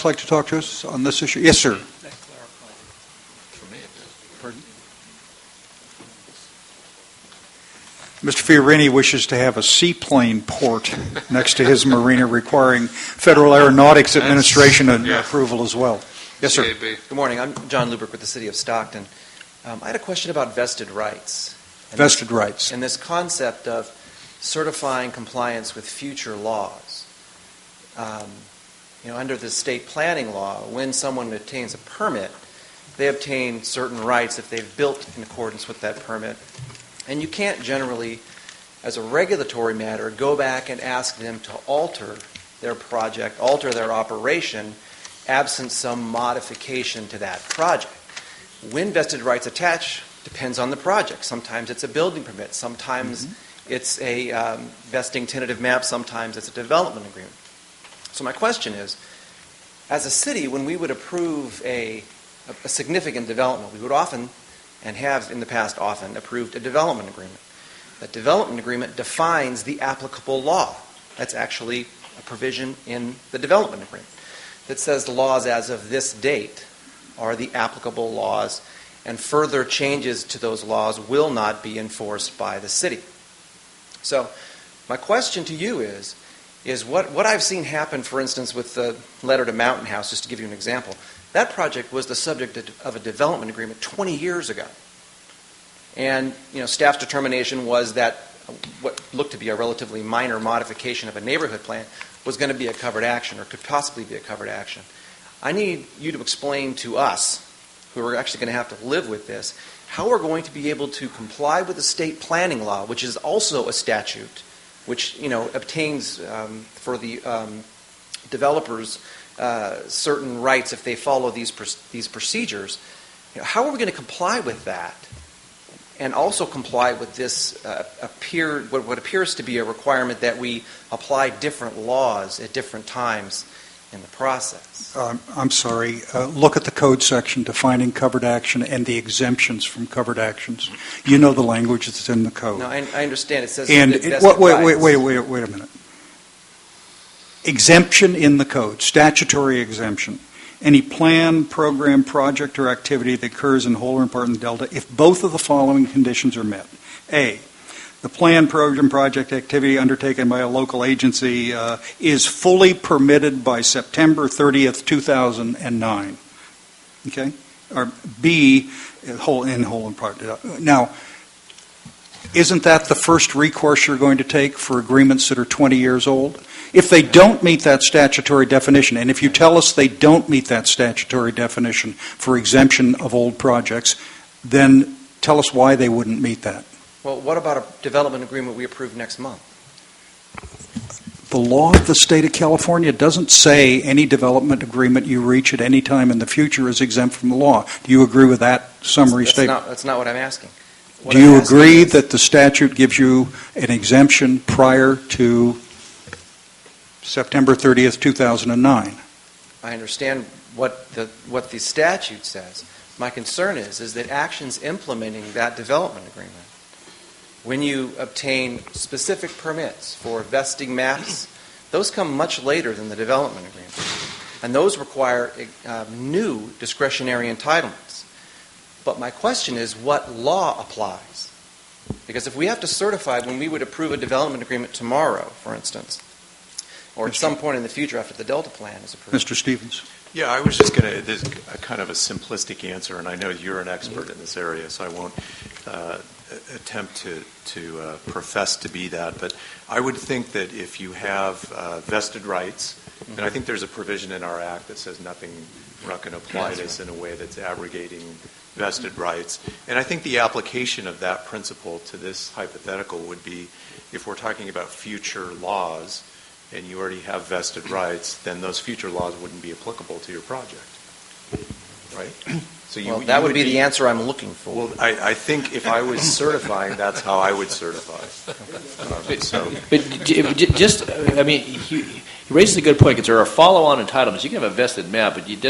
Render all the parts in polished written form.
like to talk to us on this issue? Yes, sir. Pardon? Mr. Fiorini wishes to have a seaplane port next to his marina requiring Federal Aeronautics Administration approval as well. Yes, sir. Good morning. I'm John Lubrick with the City of Stockton. I had a question about vested rights. Vested rights. And this concept of certifying compliance with future laws. Under the state planning law, when someone obtains a permit, they obtain certain rights if they've built in accordance with that permit. And you can't generally, as a regulatory matter, go back and ask them to alter their project, alter their operation, absent some modification to that project. When vested rights attach depends on the project. Sometimes it's a building permit. Sometimes it's a vesting tentative map. Sometimes it's a development agreement. So my question is, as a city, when we would approve a significant development, we would often, and have in the past often, approved a development agreement. That development agreement defines the applicable law. That's actually a provision in the development agreement that says the laws as of this date are the applicable laws, and further changes to those laws will not be enforced by the city. So my question to you is what I've seen happen, for instance, with the letter to Mountain House, just to give you an example. That project was the subject of a development agreement 20 years ago. And staff's determination was that what looked to be a relatively minor modification of a neighborhood plan was going to be a covered action, or could possibly be a covered action. I need you to explain to us, who are actually going to have to live with this, how we're going to be able to comply with the state planning law, which is also a statute, which obtains for the developers certain rights if they follow these procedures. How are we going to comply with that, and also comply with this what appears to be a requirement that we apply different laws at different times in the process? I'm sorry. Look at the code section defining covered action and the exemptions from covered actions. You know the language that's in the code. No, I understand. It says and wait a minute. Exemption in the code, statutory exemption. Any plan, program, project, or activity that occurs in whole or in part in the Delta if both of the following conditions are met. A, the plan, program, project, activity undertaken by a local agency is fully permitted by September 30th, 2009. Okay? Or B, whole and part. Now, isn't that the first recourse you're going to take for agreements that are 20 years old? If they don't meet that statutory definition, and if you tell us they don't meet that statutory definition for exemption of old projects, then tell us why they wouldn't meet that. Well, what about a development agreement we approve next month? The law of the state of California doesn't say any development agreement you reach at any time in the future is exempt from the law. Do you agree with that summary statement? That's not what I'm asking. Do you agree that the statute gives you an exemption prior to September 30th, 2009? I understand what the statute says. My concern is that actions implementing that development agreement, when you obtain specific permits for vesting maps, those come much later than the development agreement. And those require new discretionary entitlements. But my question is, what law applies? Because if we have to certify when we would approve a development agreement tomorrow, for instance, or at some point in the future after the Delta Plan is approved. Mr. Stevens. Yeah, I was just going to, there's a kind of a simplistic answer, and I know you're an expert in this area, so I won't attempt to profess to be that. But I would think that if you have vested rights, and I think there's a provision in our Act that says we're not going to apply this in a way that's abrogating vested rights. And I think the application of that principle to this hypothetical would be, if we're talking about future laws, and you already have vested rights, then those future laws wouldn't be applicable to your project, right? So that would be the answer I'm looking for. Well, I think if I was certifying, that's how I would certify. He raises a good point, because there are follow-on entitlements. You can have a vested map, but it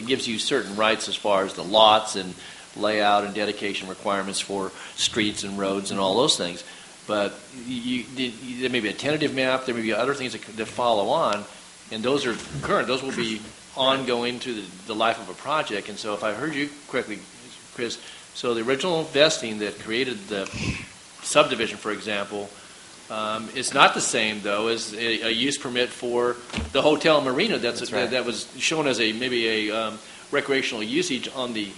gives you certain rights as far as the lots and layout and dedication requirements for streets and roads and all those things. But there may be a tentative map, there may be other things that follow on, and those are current. Those will be ongoing to the life of a project. And so if I heard you correctly, Chris, so the original vesting that created the subdivision, for example, is not the same, though, as a use permit for the hotel and marina that was shown as maybe a recreational usage on the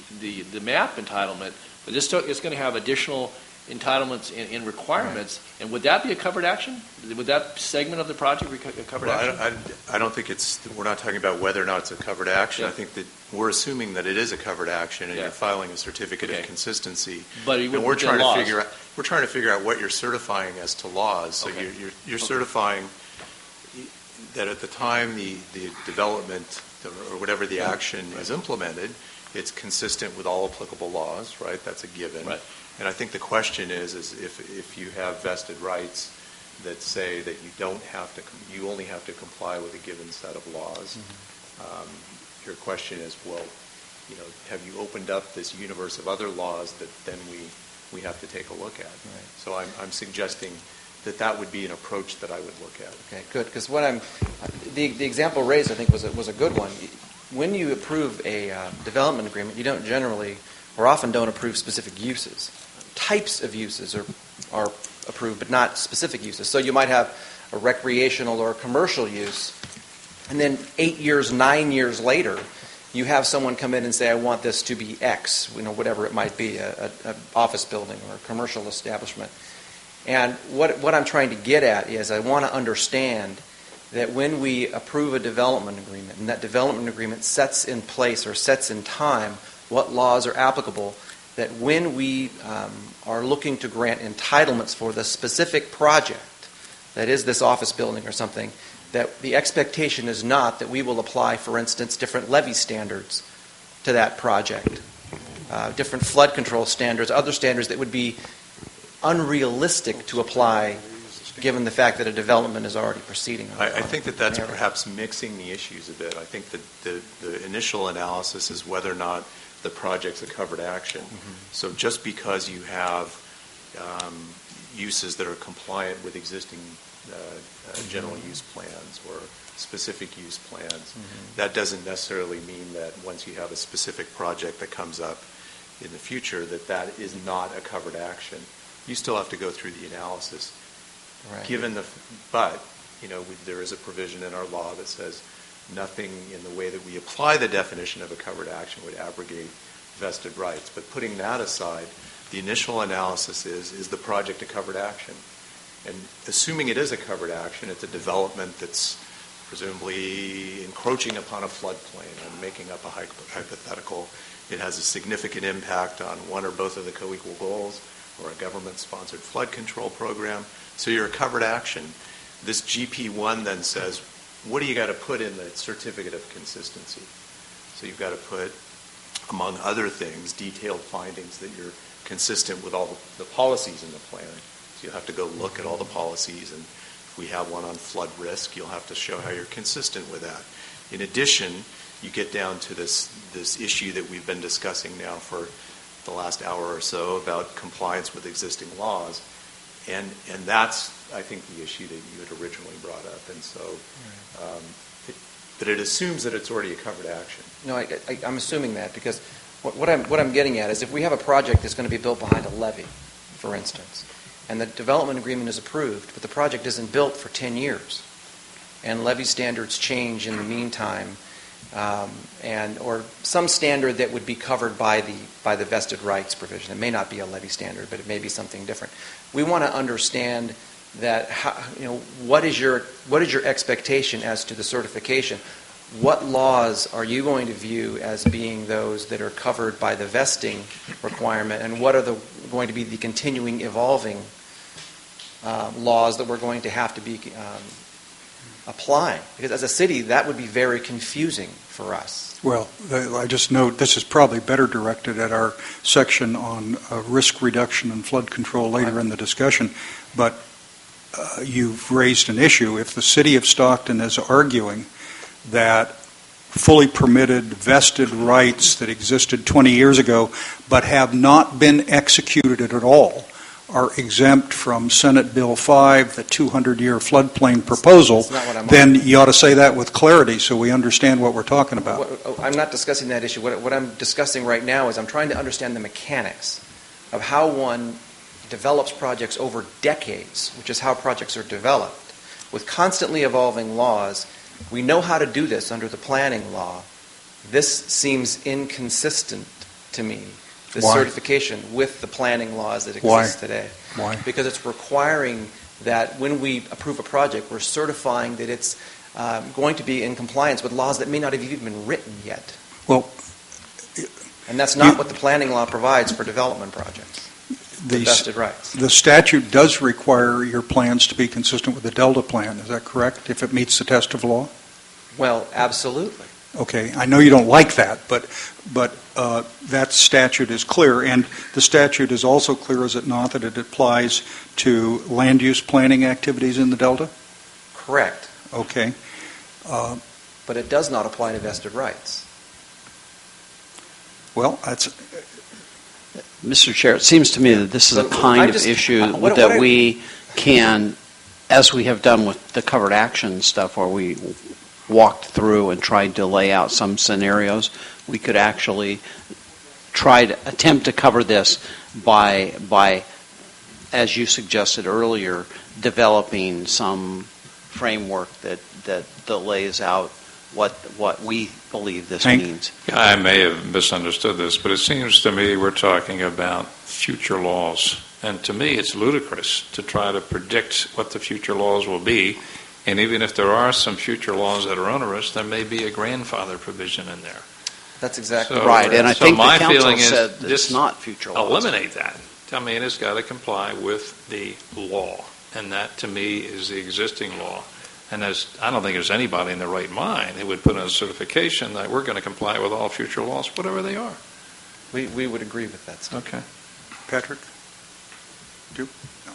map entitlement. But it's going to have additional entitlements and requirements. Right. And would that be a covered action? Would that segment of the project be a covered action? I don't think we're not talking about whether or not it's a covered action. Yeah. I think that we're assuming that it is a covered action, and you're filing a certificate of consistency. But we're trying to figure out what you're certifying as to laws. So you're certifying that at the time the development or whatever the action is implemented, it's consistent with all applicable laws, right? That's a given. Right. And I think the question is if you have vested rights that say that you only have to comply with a given set of laws. Mm-hmm. Your question is, well, have you opened up this universe of other laws that then we have to take a look at? Right. So I'm suggesting that would be an approach that I would look at. Okay, good. Because the example raised, I think, was a good one. When you approve a development agreement, you don't generally, or often don't approve specific uses. Types of uses are approved, but not specific uses. So you might have a recreational or a commercial use, and then 8 years, 9 years later, you have someone come in and say, I want this to be X, whatever it might be, an office building or a commercial establishment. And what I'm trying to get at is I want to understand that when we approve a development agreement, and that development agreement sets in place or sets in time what laws are applicable, that when we are looking to grant entitlements for the specific project, that is this office building or something, that the expectation is not that we will apply, for instance, different levy standards to that project, different flood control standards, other standards that would be unrealistic to apply given the fact that a development is already proceeding. I think that's perhaps mixing the issues a bit. I think that the initial analysis is whether or not the project's a covered action. Mm-hmm. So just because you have uses that are compliant with existing general use plans or specific use plans, that doesn't necessarily mean that once you have a specific project that comes up in the future that is not a covered action. You still have to go through the analysis. Right. But there is a provision in our law that says nothing in the way that we apply the definition of a covered action would abrogate vested rights. But putting that aside, the initial analysis is the project a covered action? And assuming it is a covered action, it's a development that's presumably encroaching upon a floodplain. I'm making up a hypothetical. It has a significant impact on one or both of the co-equal goals or a government-sponsored flood control program. So you're a covered action. This GP1 then says, what do you got to put in the certificate of consistency? So you've got to put, among other things, detailed findings that you're consistent with all the policies in the plan. So you'll have to go look at all the policies, and if we have one on flood risk, you'll have to show how you're consistent with that. In addition, you get down to this issue that we've been discussing now for the last hour or so about compliance with existing laws. And that's, I think, the issue that you had originally brought up. And so, but it assumes that it's already a covered action. No, I'm assuming that because what I'm getting at is if we have a project that's going to be built behind a levee, for instance, and the development agreement is approved, but the project isn't built for 10 years, and levee standards change in the meantime, or some standard that would be covered by the vested rights provision. It may not be a levee standard, but it may be something different. We want to understand that what is your expectation as to the certification? What laws are you going to view as being those that are covered by the vesting requirement, and what are going to be the continuing evolving laws that we're going to have to be applying? Because as a city, that would be very confusing for us. Well, I just note this is probably better directed at our section on risk reduction and flood control later in the discussion, but you've raised an issue. If the city of Stockton is arguing that fully permitted vested rights that existed 20 years ago but have not been executed at all are exempt from Senate Bill 5, the 200-year floodplain proposal, That's not what I'm then you ought to say that with clarity so we understand what we're talking about. I'm not discussing that issue. What I'm discussing right now is I'm trying to understand the mechanics of how one develops projects over decades, which is how projects are developed. With constantly evolving laws, we know how to do this under the planning law. This seems inconsistent to me, this Why? certification with the planning laws that Why? exist today. Why? Because it's requiring that when we approve a project, we're certifying that it's going to be in compliance with laws that may not have even been written yet. Well, And that's not what the planning law provides for development projects. Vested rights. the statute does require your plans to be consistent with the Delta plan. Is that correct, if it meets the test of law? Well, absolutely. Okay, I know you don't like that, but that statute is clear, and the statute is also clear, is it not, that it applies to land use planning activities in the Delta? Correct. Okay. But it does not apply to vested rights. Well, that's... Mr. Chair, it seems to me that this is a So, kind of issue that we can, as we have done with the covered action stuff, where we walked through and tried to lay out some scenarios, we could actually try to attempt to cover this by, as you suggested earlier, developing some framework that lays out what we believe this Hank? means. I may have misunderstood this, but it seems to me we're talking about future laws. And to me, it's ludicrous to try to predict what the future laws will be. And even if there are some future laws that are onerous, there may be a grandfather provision in there. That's exactly So- Right, and I So think the my council feeling is said that it's this- not future laws. Eliminate that. I mean, it's got to comply with the law. And that, to me, is the existing law. And I don't think there's anybody in their right mind who would put in a certification that we're going to comply with all future laws, whatever they are. We would agree with that. Okay. Patrick? You? No.